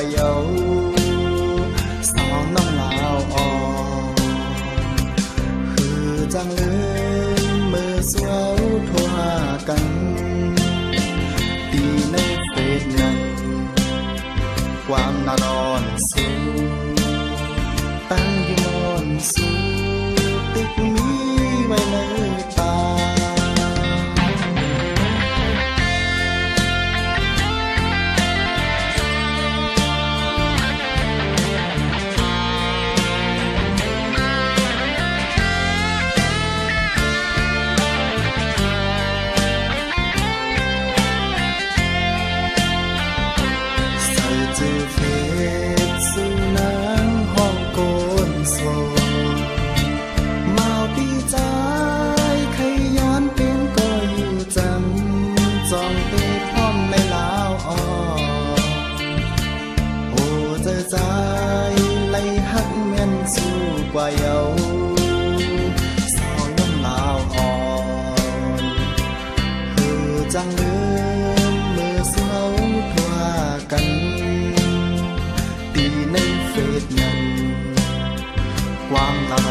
เยาสาวน้ำลาวอ่อนคือจังลืมมือสาวโทรหากันตีในเฟซนั้นความน่าร้อนสูตั้งอยู่มอนสูติดมีไว้ในตากว่าเยาสาวน้ำลาวอ่อนคือจังลืมมือสาวโทรหากันตีในเฟซนั้นความละ